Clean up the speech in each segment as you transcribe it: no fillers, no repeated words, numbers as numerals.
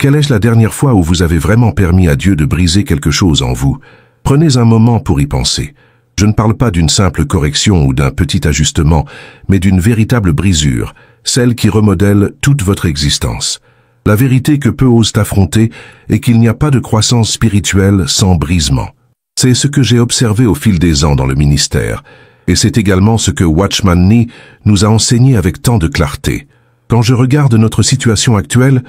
Quelle est la dernière fois où vous avez vraiment permis à Dieu de briser quelque chose en vous? Prenez un moment pour y penser. Je ne parle pas d'une simple correction ou d'un petit ajustement, mais d'une véritable brisure, celle qui remodèle toute votre existence. La vérité que peu osent affronter est qu'il n'y a pas de croissance spirituelle sans brisement. C'est ce que j'ai observé au fil des ans dans le ministère, et c'est également ce que Watchman Nee nous a enseigné avec tant de clarté. Quand je regarde notre situation actuelle,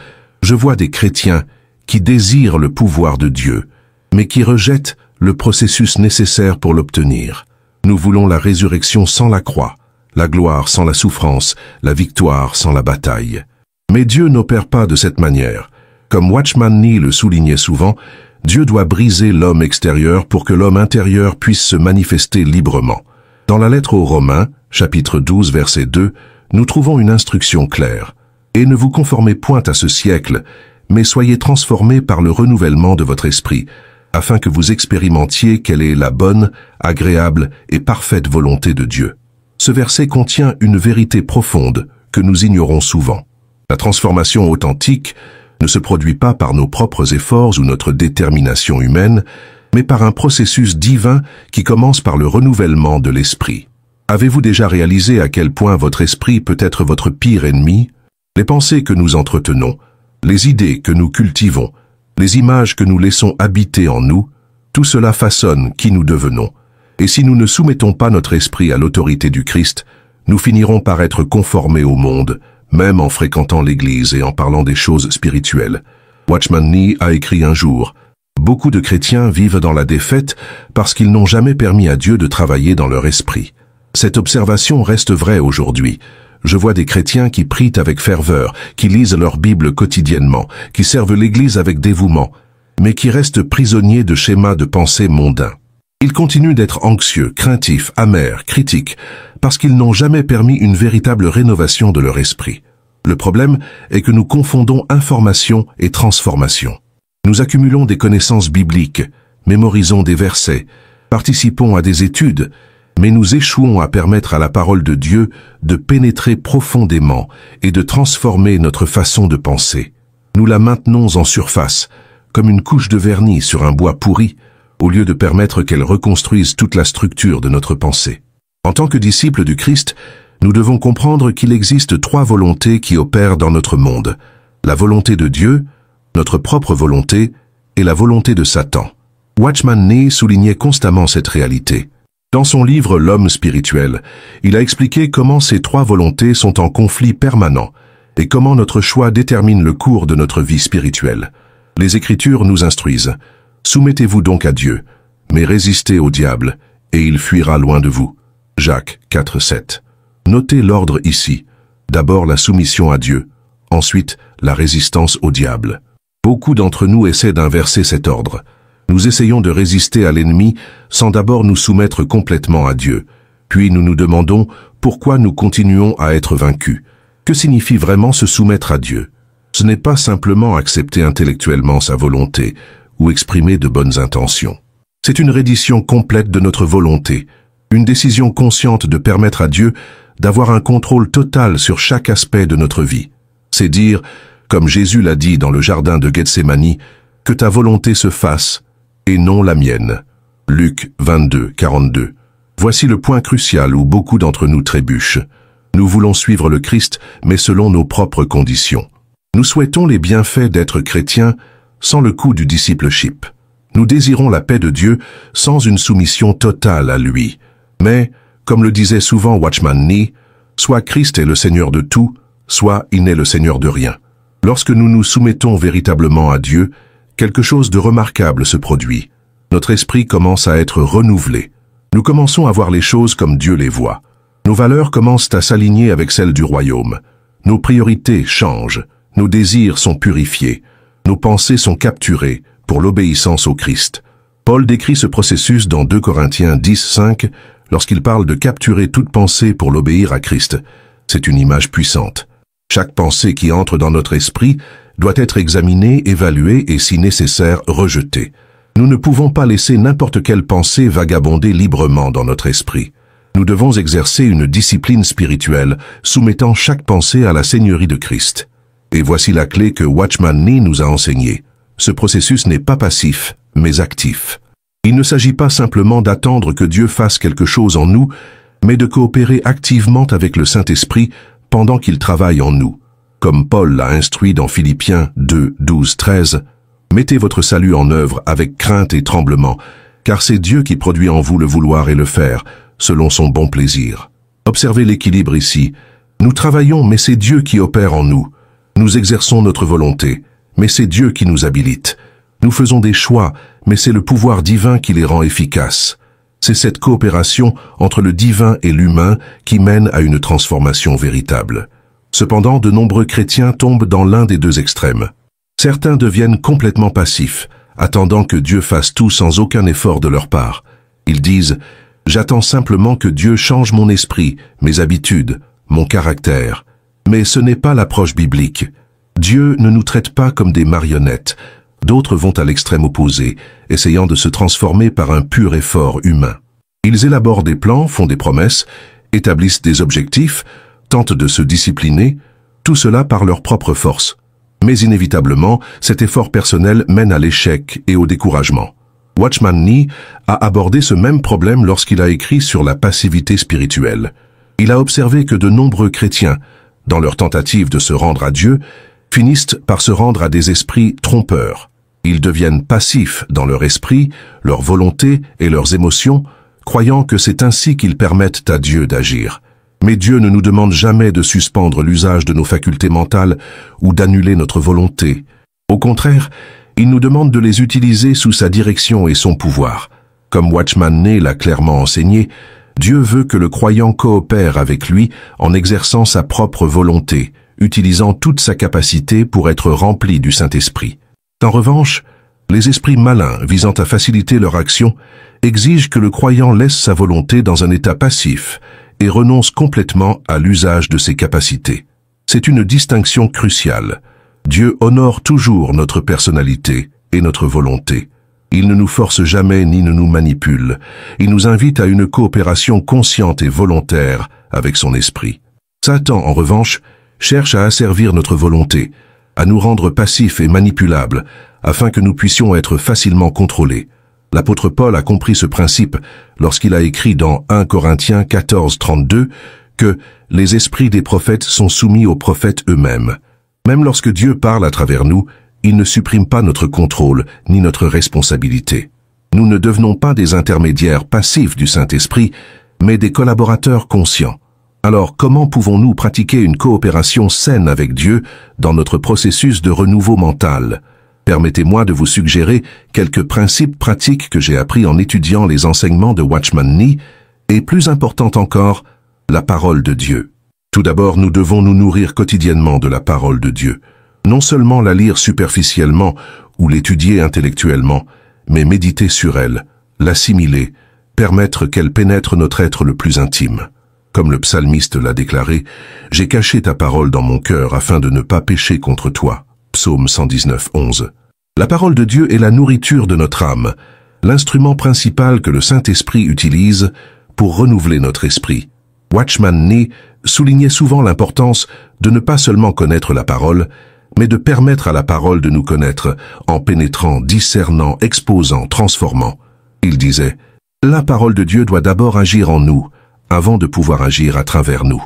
je vois des chrétiens qui désirent le pouvoir de Dieu, mais qui rejettent le processus nécessaire pour l'obtenir. Nous voulons la résurrection sans la croix, la gloire sans la souffrance, la victoire sans la bataille. Mais Dieu n'opère pas de cette manière. Comme Watchman Nee le soulignait souvent, Dieu doit briser l'homme extérieur pour que l'homme intérieur puisse se manifester librement. Dans la lettre aux Romains, chapitre 12, verset 2, nous trouvons une instruction claire. « Et ne vous conformez point à ce siècle, mais soyez transformés par le renouvellement de votre esprit, afin que vous expérimentiez quelle est la bonne, agréable et parfaite volonté de Dieu. » Ce verset contient une vérité profonde que nous ignorons souvent. La transformation authentique ne se produit pas par nos propres efforts ou notre détermination humaine, mais par un processus divin qui commence par le renouvellement de l'esprit. Avez-vous déjà réalisé à quel point votre esprit peut être votre pire ennemi? Les pensées que nous entretenons, les idées que nous cultivons, les images que nous laissons habiter en nous, tout cela façonne qui nous devenons. Et si nous ne soumettons pas notre esprit à l'autorité du Christ, nous finirons par être conformés au monde, même en fréquentant l'Église et en parlant des choses spirituelles. Watchman Nee a écrit un jour: « Beaucoup de chrétiens vivent dans la défaite parce qu'ils n'ont jamais permis à Dieu de travailler dans leur esprit. » Cette observation reste vraie aujourd'hui. Je vois des chrétiens qui prient avec ferveur, qui lisent leur Bible quotidiennement, qui servent l'Église avec dévouement, mais qui restent prisonniers de schémas de pensée mondains. Ils continuent d'être anxieux, craintifs, amers, critiques, parce qu'ils n'ont jamais permis une véritable rénovation de leur esprit. Le problème est que nous confondons information et transformation. Nous accumulons des connaissances bibliques, mémorisons des versets, participons à des études, mais nous échouons à permettre à la parole de Dieu de pénétrer profondément et de transformer notre façon de penser. Nous la maintenons en surface, comme une couche de vernis sur un bois pourri, au lieu de permettre qu'elle reconstruise toute la structure de notre pensée. En tant que disciples du Christ, nous devons comprendre qu'il existe 3 volontés qui opèrent dans notre monde: la volonté de Dieu, notre propre volonté et la volonté de Satan. Watchman Nee soulignait constamment cette réalité. Dans son livre L'homme spirituel, il a expliqué comment ces 3 volontés sont en conflit permanent et comment notre choix détermine le cours de notre vie spirituelle. Les Écritures nous instruisent: « Soumettez-vous donc à Dieu, mais résistez au diable, et il fuira loin de vous. » Jacques 4,7. Notez l'ordre ici. D'abord la soumission à Dieu, ensuite la résistance au diable. Beaucoup d'entre nous essaient d'inverser cet ordre. Nous essayons de résister à l'ennemi sans d'abord nous soumettre complètement à Dieu. Puis nous nous demandons pourquoi nous continuons à être vaincus. Que signifie vraiment se soumettre à Dieu? Ce n'est pas simplement accepter intellectuellement sa volonté ou exprimer de bonnes intentions. C'est une reddition complète de notre volonté, une décision consciente de permettre à Dieu d'avoir un contrôle total sur chaque aspect de notre vie. C'est dire, comme Jésus l'a dit dans le jardin de Gethsémani, « Que ta volonté se fasse, et non la mienne. » Luc 22, 42. Voici le point crucial où beaucoup d'entre nous trébuchent. Nous voulons suivre le Christ, mais selon nos propres conditions. Nous souhaitons les bienfaits d'être chrétiens sans le coût du discipleship. Nous désirons la paix de Dieu sans une soumission totale à lui. Mais, comme le disait souvent Watchman Nee, soit Christ est le Seigneur de tout, soit il n'est le Seigneur de rien. Lorsque nous nous soumettons véritablement à Dieu, quelque chose de remarquable se produit. Notre esprit commence à être renouvelé. Nous commençons à voir les choses comme Dieu les voit. Nos valeurs commencent à s'aligner avec celles du royaume. Nos priorités changent. Nos désirs sont purifiés. Nos pensées sont capturées pour l'obéissance au Christ. Paul décrit ce processus dans 2 Corinthiens 10, 5, lorsqu'il parle de capturer toute pensée pour l'obéir à Christ. C'est une image puissante. Chaque pensée qui entre dans notre esprit doit être examinée, évaluée et, si nécessaire, rejetée. Nous ne pouvons pas laisser n'importe quelle pensée vagabonder librement dans notre esprit. Nous devons exercer une discipline spirituelle, soumettant chaque pensée à la Seigneurie de Christ. Et voici la clé que Watchman Nee nous a enseignée. Ce processus n'est pas passif, mais actif. Il ne s'agit pas simplement d'attendre que Dieu fasse quelque chose en nous, mais de coopérer activement avec le Saint-Esprit pendant qu'il travaille en nous. Comme Paul l'a instruit dans Philippiens 2, 12, 13, « Mettez votre salut en œuvre avec crainte et tremblement, car c'est Dieu qui produit en vous le vouloir et le faire, selon son bon plaisir. » Observez l'équilibre ici. Nous travaillons, mais c'est Dieu qui opère en nous. Nous exerçons notre volonté, mais c'est Dieu qui nous habilite. Nous faisons des choix, mais c'est le pouvoir divin qui les rend efficaces. C'est cette coopération entre le divin et l'humain qui mène à une transformation véritable. Cependant, de nombreux chrétiens tombent dans l'un des deux extrêmes. Certains deviennent complètement passifs, attendant que Dieu fasse tout sans aucun effort de leur part. Ils disent « J'attends simplement que Dieu change mon esprit, mes habitudes, mon caractère. » Mais ce n'est pas l'approche biblique. Dieu ne nous traite pas comme des marionnettes. D'autres vont à l'extrême opposé, essayant de se transformer par un pur effort humain. Ils élaborent des plans, font des promesses, établissent des objectifs, tentent de se discipliner, tout cela par leur propre force. Mais inévitablement, cet effort personnel mène à l'échec et au découragement. Watchman Nee a abordé ce même problème lorsqu'il a écrit sur la passivité spirituelle. Il a observé que de nombreux chrétiens, dans leur tentative de se rendre à Dieu, finissent par se rendre à des esprits trompeurs. Ils deviennent passifs dans leur esprit, leur volonté et leurs émotions, croyant que c'est ainsi qu'ils permettent à Dieu d'agir. Mais Dieu ne nous demande jamais de suspendre l'usage de nos facultés mentales ou d'annuler notre volonté. Au contraire, il nous demande de les utiliser sous sa direction et son pouvoir. Comme Watchman Nee l'a clairement enseigné, Dieu veut que le croyant coopère avec lui en exerçant sa propre volonté, utilisant toute sa capacité pour être rempli du Saint-Esprit. En revanche, les esprits malins visant à faciliter leur action exigent que le croyant laisse sa volonté dans un état passif et renonce complètement à l'usage de ses capacités. C'est une distinction cruciale. Dieu honore toujours notre personnalité et notre volonté. Il ne nous force jamais ni ne nous manipule. Il nous invite à une coopération consciente et volontaire avec son esprit. Satan, en revanche, cherche à asservir notre volonté, à nous rendre passifs et manipulables, afin que nous puissions être facilement contrôlés. L'apôtre Paul a compris ce principe lorsqu'il a écrit dans 1 Corinthiens 14, 32 que les esprits des prophètes sont soumis aux prophètes eux-mêmes. Même lorsque Dieu parle à travers nous, il ne supprime pas notre contrôle ni notre responsabilité. Nous ne devenons pas des intermédiaires passifs du Saint-Esprit, mais des collaborateurs conscients. Alors, comment pouvons-nous pratiquer une coopération saine avec Dieu dans notre processus de renouveau mental? Permettez-moi de vous suggérer quelques principes pratiques que j'ai appris en étudiant les enseignements de Watchman Nee, et plus important encore, la parole de Dieu. Tout d'abord, nous devons nous nourrir quotidiennement de la parole de Dieu. Non seulement la lire superficiellement ou l'étudier intellectuellement, mais méditer sur elle, l'assimiler, permettre qu'elle pénètre notre être le plus intime. Comme le psalmiste l'a déclaré, « J'ai caché ta parole dans mon cœur afin de ne pas pécher contre toi » Psaume 119, 11. La parole de Dieu est la nourriture de notre âme, l'instrument principal que le Saint-Esprit utilise pour renouveler notre esprit. Watchman Nee soulignait souvent l'importance de ne pas seulement connaître la parole, mais de permettre à la parole de nous connaître en pénétrant, discernant, exposant, transformant. Il disait, « La parole de Dieu doit d'abord agir en nous, avant de pouvoir agir à travers nous. »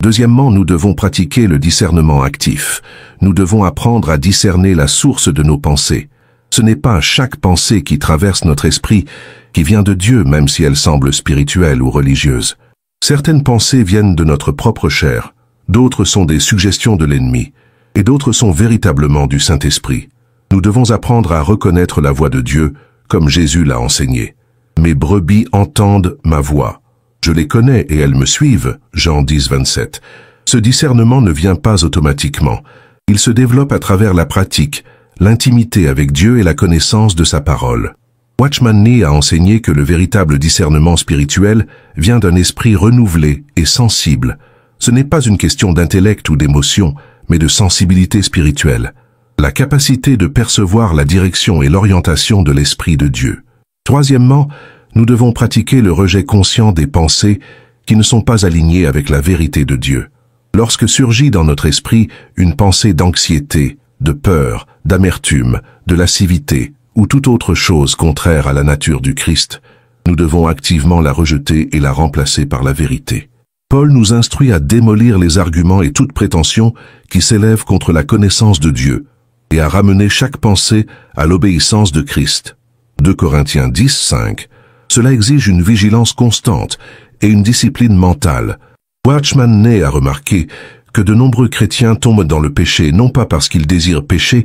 Deuxièmement, nous devons pratiquer le discernement actif. Nous devons apprendre à discerner la source de nos pensées. Ce n'est pas chaque pensée qui traverse notre esprit qui vient de Dieu, même si elle semble spirituelle ou religieuse. Certaines pensées viennent de notre propre chair, d'autres sont des suggestions de l'ennemi, et d'autres sont véritablement du Saint-Esprit. Nous devons apprendre à reconnaître la voix de Dieu, comme Jésus l'a enseigné. « Mes brebis entendent ma voix. Je les connais et elles me suivent. » Jean 10, 27. Ce discernement ne vient pas automatiquement. Il se développe à travers la pratique, l'intimité avec Dieu et la connaissance de sa parole. Watchman Nee a enseigné que le véritable discernement spirituel vient d'un esprit renouvelé et sensible. Ce n'est pas une question d'intellect ou d'émotion, mais de sensibilité spirituelle. La capacité de percevoir la direction et l'orientation de l'Esprit de Dieu. Troisièmement, nous devons pratiquer le rejet conscient des pensées qui ne sont pas alignées avec la vérité de Dieu. Lorsque surgit dans notre esprit une pensée d'anxiété, de peur, d'amertume, de lascivité ou toute autre chose contraire à la nature du Christ, nous devons activement la rejeter et la remplacer par la vérité. Paul nous instruit à démolir les arguments et toute prétention qui s'élèvent contre la connaissance de Dieu et à ramener chaque pensée à l'obéissance de Christ. 2 Corinthiens 10, 5. Cela exige une vigilance constante et une discipline mentale. Watchman Nee a remarqué que de nombreux chrétiens tombent dans le péché non pas parce qu'ils désirent pécher,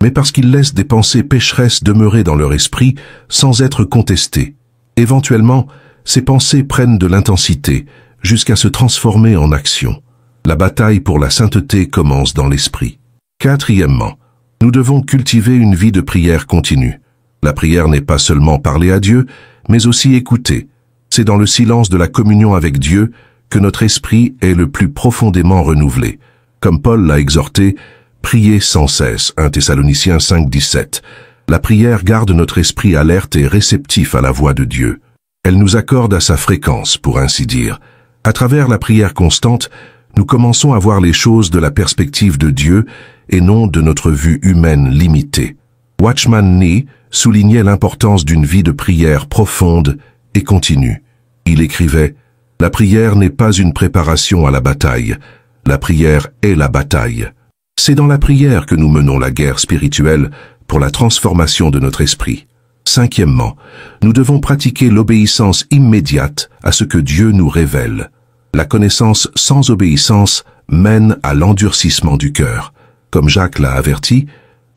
mais parce qu'ils laissent des pensées pécheresses demeurer dans leur esprit sans être contestées. Éventuellement, ces pensées prennent de l'intensité jusqu'à se transformer en action. La bataille pour la sainteté commence dans l'esprit. Quatrièmement, nous devons cultiver une vie de prière continue. La prière n'est pas seulement parler à Dieu, mais aussi écouter. C'est dans le silence de la communion avec Dieu que notre esprit est le plus profondément renouvelé. Comme Paul l'a exhorté, priez sans cesse, 1 Thessaloniciens 5, 17. La prière garde notre esprit alerte et réceptif à la voix de Dieu. Elle nous accorde à sa fréquence, pour ainsi dire. À travers la prière constante, nous commençons à voir les choses de la perspective de Dieu et non de notre vue humaine limitée. Watchman Nee soulignait l'importance d'une vie de prière profonde et continue. Il écrivait « La prière n'est pas une préparation à la bataille. La prière est la bataille. C'est dans la prière que nous menons la guerre spirituelle pour la transformation de notre esprit. » Cinquièmement, nous devons pratiquer l'obéissance immédiate à ce que Dieu nous révèle. La connaissance sans obéissance mène à l'endurcissement du cœur. Comme Jacques l'a averti,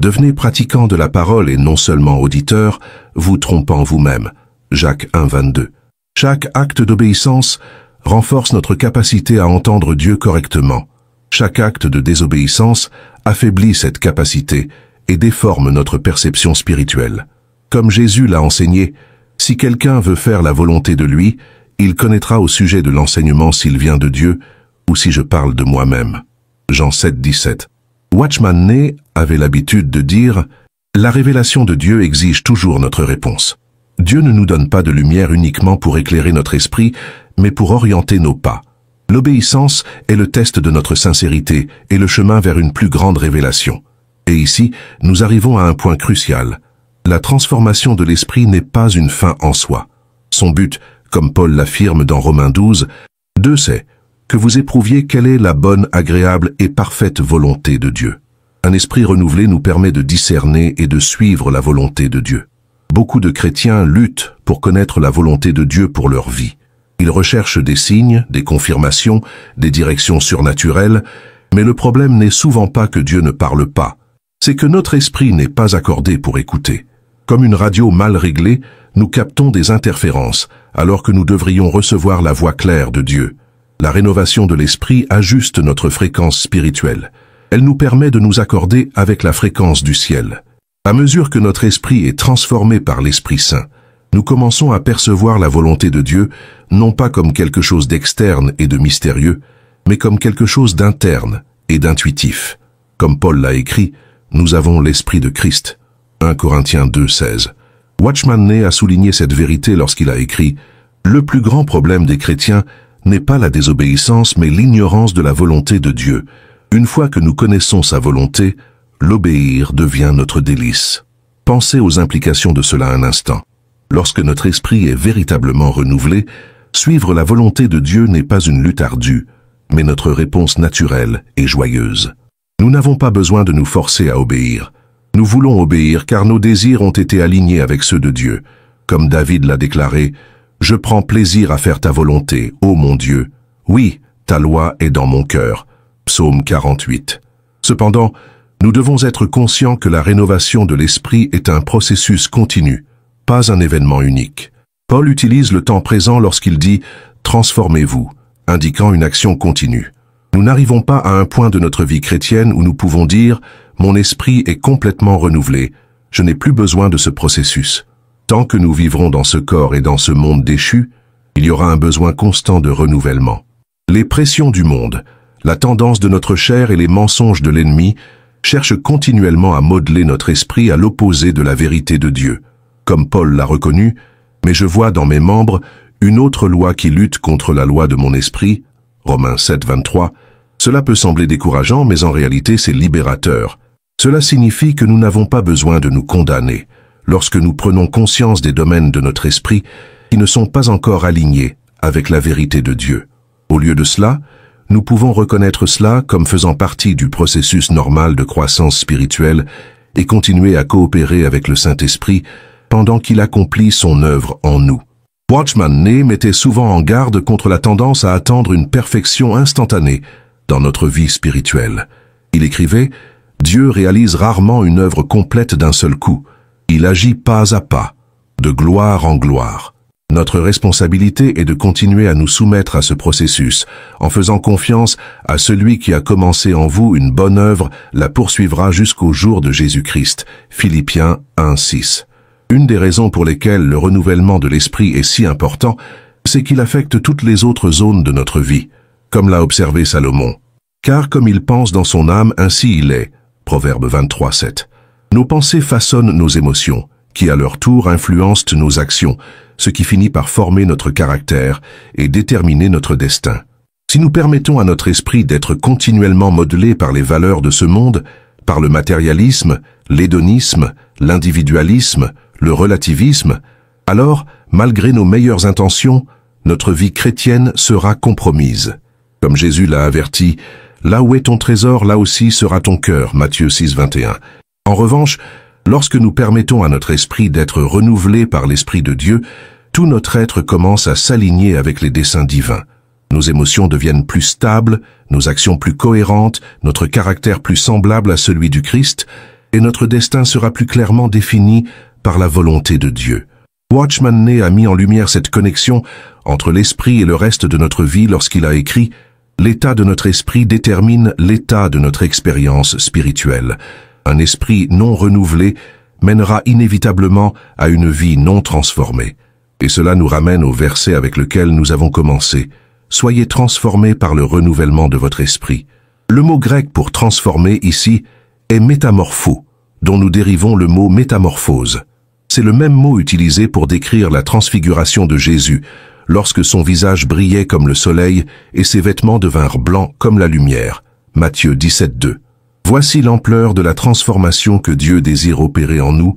devenez pratiquants de la parole et non seulement auditeurs, vous trompant vous-même. Jacques 1, 22. Chaque acte d'obéissance renforce notre capacité à entendre Dieu correctement. Chaque acte de désobéissance affaiblit cette capacité et déforme notre perception spirituelle. Comme Jésus l'a enseigné, si quelqu'un veut faire la volonté de lui, il connaîtra au sujet de l'enseignement s'il vient de Dieu ou si je parle de moi-même. Jean 7, 17. Watchman Nee avait l'habitude de dire « La révélation de Dieu exige toujours notre réponse. Dieu ne nous donne pas de lumière uniquement pour éclairer notre esprit, mais pour orienter nos pas. L'obéissance est le test de notre sincérité et le chemin vers une plus grande révélation. Et ici, nous arrivons à un point crucial. La transformation de l'esprit n'est pas une fin en soi. Son but, comme Paul l'affirme dans Romains 12, 2, c'est que vous éprouviez quelle est la bonne, agréable et parfaite volonté de Dieu. Un esprit renouvelé nous permet de discerner et de suivre la volonté de Dieu. Beaucoup de chrétiens luttent pour connaître la volonté de Dieu pour leur vie. Ils recherchent des signes, des confirmations, des directions surnaturelles, mais le problème n'est souvent pas que Dieu ne parle pas. C'est que notre esprit n'est pas accordé pour écouter. Comme une radio mal réglée, nous captons des interférences, alors que nous devrions recevoir la voix claire de Dieu. La rénovation de l'esprit ajuste notre fréquence spirituelle. Elle nous permet de nous accorder avec la fréquence du ciel. À mesure que notre esprit est transformé par l'Esprit Saint, nous commençons à percevoir la volonté de Dieu, non pas comme quelque chose d'externe et de mystérieux, mais comme quelque chose d'interne et d'intuitif. Comme Paul l'a écrit, nous avons l'Esprit de Christ. 1 Corinthiens 2, 16. Watchman Nee a souligné cette vérité lorsqu'il a écrit « Le plus grand problème des chrétiens n'est pas la désobéissance, mais l'ignorance de la volonté de Dieu. Une fois que nous connaissons sa volonté, l'obéir devient notre délice. » Pensez aux implications de cela un instant. Lorsque notre esprit est véritablement renouvelé, suivre la volonté de Dieu n'est pas une lutte ardue, mais notre réponse naturelle et joyeuse. Nous n'avons pas besoin de nous forcer à obéir. Nous voulons obéir car nos désirs ont été alignés avec ceux de Dieu. Comme David l'a déclaré, « Je prends plaisir à faire ta volonté, ô mon Dieu. Oui, ta loi est dans mon cœur. » Psaume 48. Cependant, nous devons être conscients que la rénovation de l'esprit est un processus continu, pas un événement unique. Paul utilise le temps présent lorsqu'il dit « Transformez-vous », indiquant une action continue. Nous n'arrivons pas à un point de notre vie chrétienne où nous pouvons dire « Mon esprit est complètement renouvelé, je n'ai plus besoin de ce processus ». Tant que nous vivrons dans ce corps et dans ce monde déchu, il y aura un besoin constant de renouvellement. Les pressions du monde, la tendance de notre chair et les mensonges de l'ennemi cherchent continuellement à modeler notre esprit à l'opposé de la vérité de Dieu. Comme Paul l'a reconnu, « Mais je vois dans mes membres une autre loi qui lutte contre la loi de mon esprit » Romains 7, 23, Cela peut sembler décourageant, mais en réalité c'est libérateur. Cela signifie que nous n'avons pas besoin de nous condamner lorsque nous prenons conscience des domaines de notre esprit qui ne sont pas encore alignés avec la vérité de Dieu. Au lieu de cela, nous pouvons reconnaître cela comme faisant partie du processus normal de croissance spirituelle et continuer à coopérer avec le Saint-Esprit pendant qu'il accomplit son œuvre en nous. Watchman Nee mettait souvent en garde contre la tendance à attendre une perfection instantanée dans notre vie spirituelle. Il écrivait « Dieu réalise rarement une œuvre complète d'un seul coup. Il agit pas à pas, de gloire en gloire. » Notre responsabilité est de continuer à nous soumettre à ce processus, en faisant confiance à celui qui a commencé en vous une bonne œuvre, la poursuivra jusqu'au jour de Jésus-Christ. Philippiens 1:6. Une des raisons pour lesquelles le renouvellement de l'esprit est si important, c'est qu'il affecte toutes les autres zones de notre vie, comme l'a observé Salomon. Car comme il pense dans son âme, ainsi il est. Proverbe 23:7. Nos pensées façonnent nos émotions, qui à leur tour influencent nos actions, ce qui finit par former notre caractère et déterminer notre destin. Si nous permettons à notre esprit d'être continuellement modelé par les valeurs de ce monde, par le matérialisme, l'hédonisme, l'individualisme, le relativisme, alors, malgré nos meilleures intentions, notre vie chrétienne sera compromise. Comme Jésus l'a averti, « Là où est ton trésor, là aussi sera ton cœur » Matthieu 6:21. En revanche, lorsque nous permettons à notre esprit d'être renouvelé par l'Esprit de Dieu, tout notre être commence à s'aligner avec les desseins divins. Nos émotions deviennent plus stables, nos actions plus cohérentes, notre caractère plus semblable à celui du Christ, et notre destin sera plus clairement défini par la volonté de Dieu. Watchman Nee a mis en lumière cette connexion entre l'esprit et le reste de notre vie lorsqu'il a écrit « L'état de notre esprit détermine l'état de notre expérience spirituelle. Un esprit non renouvelé mènera inévitablement à une vie non transformée. » Et cela nous ramène au verset avec lequel nous avons commencé. « Soyez transformés par le renouvellement de votre esprit. » Le mot grec pour transformer ici est métamorpho, dont nous dérivons le mot métamorphose. C'est le même mot utilisé pour décrire la transfiguration de Jésus, lorsque son visage brillait comme le soleil et ses vêtements devinrent blancs comme la lumière. Matthieu 17:2. Voici l'ampleur de la transformation que Dieu désire opérer en nous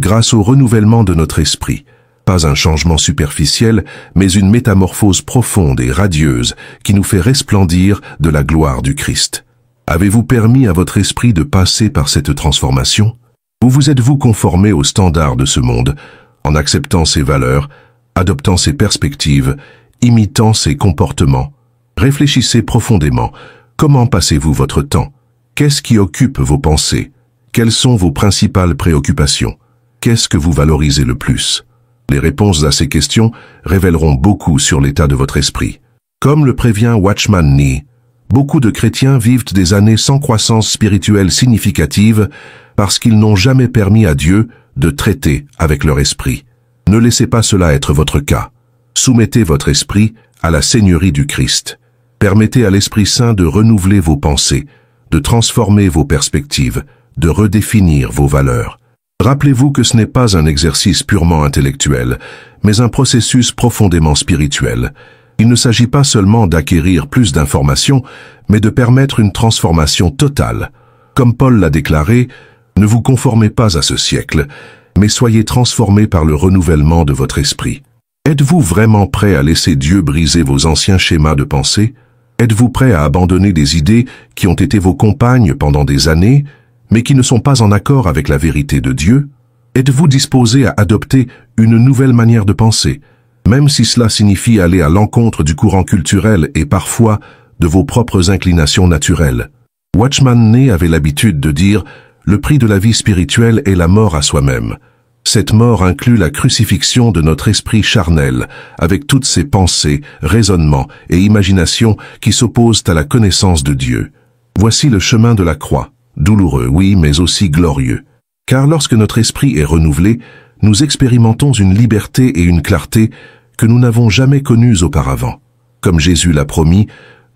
grâce au renouvellement de notre esprit. Pas un changement superficiel, mais une métamorphose profonde et radieuse qui nous fait resplendir de la gloire du Christ. Avez-vous permis à votre esprit de passer par cette transformation? Ou vous êtes-vous conformé aux standards de ce monde, en acceptant ses valeurs, adoptant ses perspectives, imitant ses comportements? Réfléchissez profondément. Comment passez-vous votre temps? Qu'est-ce qui occupe vos pensées? Quelles sont vos principales préoccupations? Qu'est-ce que vous valorisez le plus? Les réponses à ces questions révéleront beaucoup sur l'état de votre esprit. Comme le prévient Watchman Nee, beaucoup de chrétiens vivent des années sans croissance spirituelle significative parce qu'ils n'ont jamais permis à Dieu de traiter avec leur esprit. Ne laissez pas cela être votre cas. Soumettez votre esprit à la seigneurie du Christ. Permettez à l'Esprit Saint de renouveler vos pensées, de transformer vos perspectives, de redéfinir vos valeurs. Rappelez-vous que ce n'est pas un exercice purement intellectuel, mais un processus profondément spirituel. Il ne s'agit pas seulement d'acquérir plus d'informations, mais de permettre une transformation totale. Comme Paul l'a déclaré, ne vous conformez pas à ce siècle, mais soyez transformés par le renouvellement de votre esprit. Êtes-vous vraiment prêt à laisser Dieu briser vos anciens schémas de pensée? Êtes-vous prêt à abandonner des idées qui ont été vos compagnes pendant des années, mais qui ne sont pas en accord avec la vérité de Dieu? Êtes-vous disposé à adopter une nouvelle manière de penser, même si cela signifie aller à l'encontre du courant culturel et parfois de vos propres inclinations naturelles? Watchman Nee avait l'habitude de dire « Le prix de la vie spirituelle est la mort à soi-même ». Cette mort inclut la crucifixion de notre esprit charnel, avec toutes ses pensées, raisonnements et imaginations qui s'opposent à la connaissance de Dieu. Voici le chemin de la croix. Douloureux, oui, mais aussi glorieux. Car lorsque notre esprit est renouvelé, nous expérimentons une liberté et une clarté que nous n'avons jamais connues auparavant. Comme Jésus l'a promis,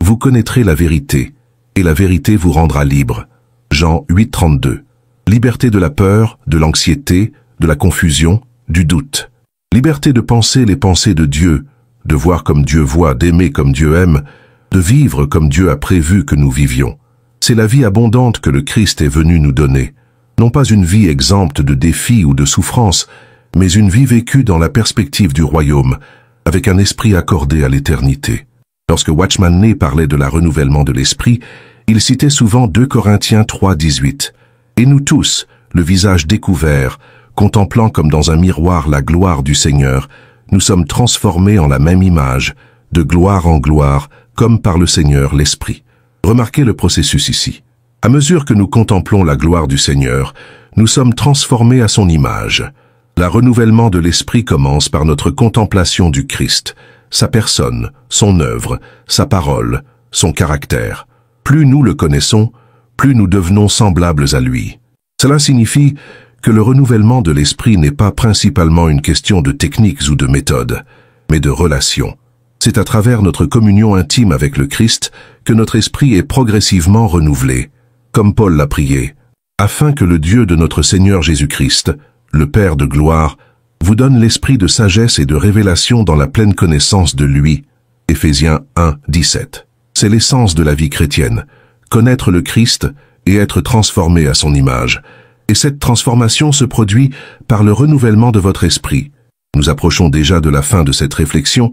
vous connaîtrez la vérité, et la vérité vous rendra libre. Jean 8:32. Liberté de la peur, de l'anxiété, de la confusion, du doute. Liberté de penser les pensées de Dieu, de voir comme Dieu voit, d'aimer comme Dieu aime, de vivre comme Dieu a prévu que nous vivions. C'est la vie abondante que le Christ est venu nous donner. Non pas une vie exempte de défis ou de souffrances, mais une vie vécue dans la perspective du royaume, avec un esprit accordé à l'éternité. Lorsque Watchman Nee parlait de la renouvellement de l'esprit, il citait souvent 2 Corinthiens 3:18. Et nous tous, le visage découvert, contemplant comme dans un miroir la gloire du Seigneur, nous sommes transformés en la même image, de gloire en gloire, comme par le Seigneur l'Esprit. Remarquez le processus ici. À mesure que nous contemplons la gloire du Seigneur, nous sommes transformés à son image. Le renouvellement de l'esprit commence par notre contemplation du Christ, sa personne, son œuvre, sa parole, son caractère. Plus nous le connaissons, plus nous devenons semblables à lui. Cela signifie que le renouvellement de l'esprit n'est pas principalement une question de techniques ou de méthodes, mais de relations. C'est à travers notre communion intime avec le Christ que notre esprit est progressivement renouvelé, comme Paul l'a prié, afin que le Dieu de notre Seigneur Jésus-Christ, le Père de gloire, vous donne l'esprit de sagesse et de révélation dans la pleine connaissance de lui. Éphésiens 1:17. C'est l'essence de la vie chrétienne, connaître le Christ et être transformé à son image. Et cette transformation se produit par le renouvellement de votre esprit. Nous approchons déjà de la fin de cette réflexion,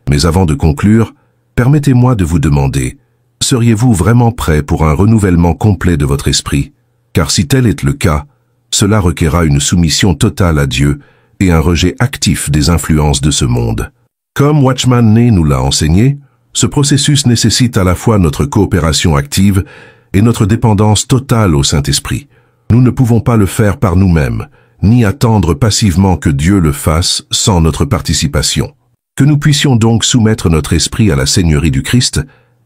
mais avant de conclure, permettez-moi de vous demander, seriez-vous vraiment prêt pour un renouvellement complet de votre esprit? Car si tel est le cas, cela requerra une soumission totale à Dieu et un rejet actif des influences de ce monde. Comme Watchman Nee nous l'a enseigné, ce processus nécessite à la fois notre coopération active et notre dépendance totale au Saint-Esprit. Nous ne pouvons pas le faire par nous-mêmes, ni attendre passivement que Dieu le fasse sans notre participation. Que nous puissions donc soumettre notre esprit à la Seigneurie du Christ,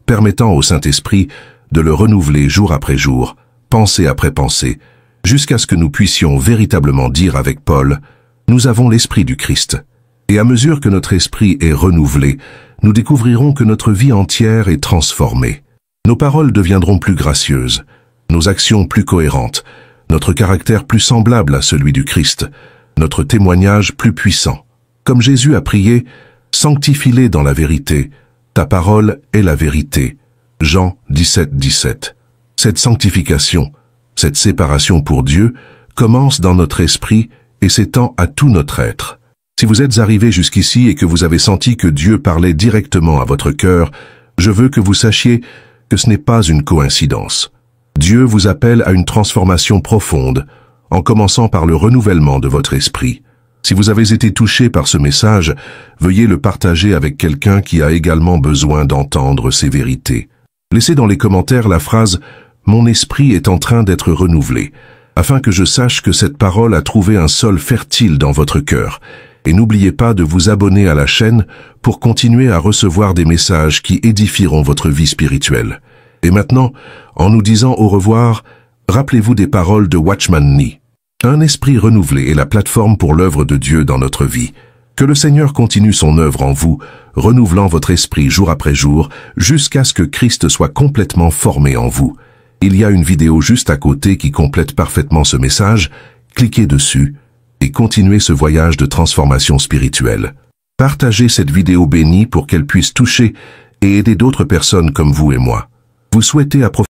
permettant au Saint-Esprit de le renouveler jour après jour, pensée après pensée, jusqu'à ce que nous puissions véritablement dire avec Paul, « Nous avons l'Esprit du Christ ». Et à mesure que notre esprit est renouvelé, nous découvrirons que notre vie entière est transformée. Nos paroles deviendront plus gracieuses, nos actions plus cohérentes, notre caractère plus semblable à celui du Christ, notre témoignage plus puissant. Comme Jésus a prié, « Sanctifie-les dans la vérité, ta parole est la vérité ». Jean 17:17. Cette sanctification, cette séparation pour Dieu, commence dans notre esprit et s'étend à tout notre être. Si vous êtes arrivé jusqu'ici et que vous avez senti que Dieu parlait directement à votre cœur, je veux que vous sachiez que ce n'est pas une coïncidence. Dieu vous appelle à une transformation profonde, en commençant par le renouvellement de votre esprit. Si vous avez été touché par ce message, veuillez le partager avec quelqu'un qui a également besoin d'entendre ces vérités. Laissez dans les commentaires la phrase « Mon esprit est en train d'être renouvelé », afin que je sache que cette parole a trouvé un sol fertile dans votre cœur. Et n'oubliez pas de vous abonner à la chaîne pour continuer à recevoir des messages qui édifieront votre vie spirituelle. Et maintenant, en nous disant au revoir, rappelez-vous des paroles de Watchman Nee. Un esprit renouvelé est la plateforme pour l'œuvre de Dieu dans notre vie. Que le Seigneur continue son œuvre en vous, renouvelant votre esprit jour après jour, jusqu'à ce que Christ soit complètement formé en vous. Il y a une vidéo juste à côté qui complète parfaitement ce message. Cliquez dessus et continuez ce voyage de transformation spirituelle. Partagez cette vidéo bénie pour qu'elle puisse toucher et aider d'autres personnes comme vous et moi. Vous souhaitez approfondir